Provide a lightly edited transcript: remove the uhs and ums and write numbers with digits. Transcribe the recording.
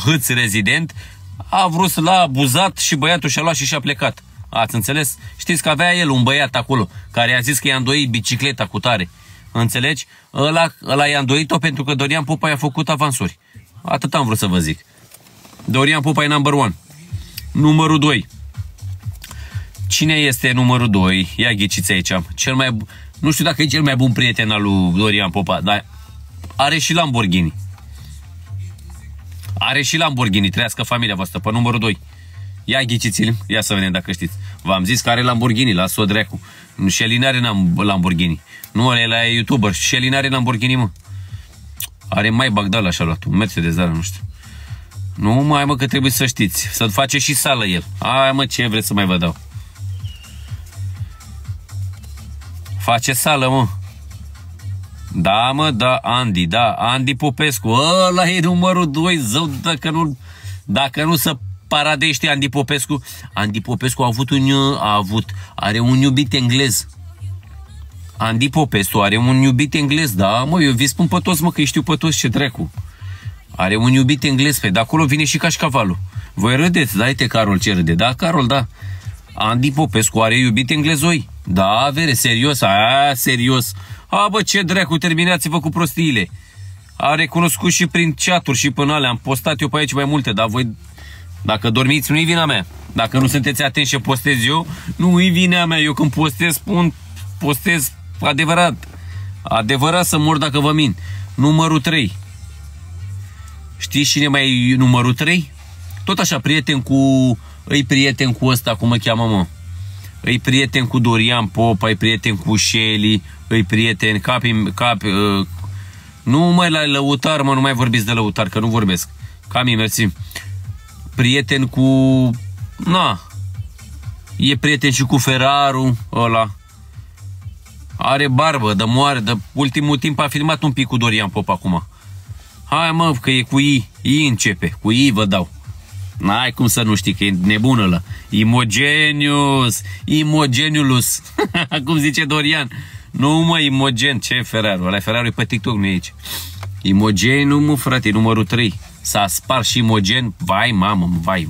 hâț rezident, a vrut să l-a abuzat și băiatul și-a luat și și-a plecat. Ați înțeles? Știți că avea el un băiat acolo care i-a zis că i-a îndoit bicicleta cu tare. Înțelegi? Ăla i-a îndoit-o pentru că Dorian Popa i-a făcut avansuri. Atât am vrut să vă zic. Dorian Popa e number 1. Numărul 2. Cine este numărul 2? Ia ghiciți aici. Nu știu dacă e cel mai bun prieten al lui Dorian Popa, dar are și Lamborghini. Are și Lamborghini, trăiască familia voastră, pe numărul 2. Ia ghiciți-l, ia să vedem dacă știți. V-am zis că are Lamborghini, las-o dracu. Shelly n-are Lamborghini. Nu, ăla e YouTuber. Shelly n-are Lamborghini, mă. Are mai Bagdal așa luat, un Mercedes, dar nu știu. Nu mai, mă, că trebuie să știți. Să face și sală el. Hai, mă, ce vreți să mai vă dau? Face sală, mă. Da, mă, da, Andy, da, Andy Popescu. Ăla e numărul 2, zău, dacă nu se paradește Andy Popescu. Andy Popescu are un iubit englez. Andy Popescu are un iubit englez, da, mă, eu vi spun pe toți, mă, că îi știu pe toți, ce dracu. Are un iubit englez, pe de acolo vine și cașcavalul. Voi râdeți, da, uite Carol ce râde, da, Carol, da. Andy Popescu are iubit englezoi. Da, vere, serios, serios. A, bă, ce dracu, terminați-vă cu prostiile. A recunoscut și prin chat-uri și până alea. Am postat eu pe aici mai multe, dar voi, dacă dormiți, nu-i vina mea. Dacă nu sunteți atenți ce postez eu, nu-i vina mea. Eu când postez, postez adevărat. Adevărat să mor dacă vă mint. Numărul 3. Știți cine mai e numărul 3? Tot așa, îi prieten cu ăsta, cum mă cheamă, mă. Îi prieten cu Dorian Popa, îi prieten cu Shelly, îi prieten, nu mai la Lăutar, mă, nu mai vorbiți de Lăutar, că nu vorbesc. Mersi. Prieten cu, e prieten și cu Ferraru, ăla. Are barbă, de moare, de ultimul timp a filmat un pic cu Dorian Popa acum. Hai, mă, că e cu I începe, cu I vă dau. N-ai cum să nu știi, că e nebun ăla. Imogeniulus. Cum zice Dorian. Nu, mă, Imogen, ce Ferraru? Ăla Ferraru e pe TikTok, nu e aici. Imogeniu, mă, frate, numărul 3. S-a spart și Imogen. Vai, mamă, vai.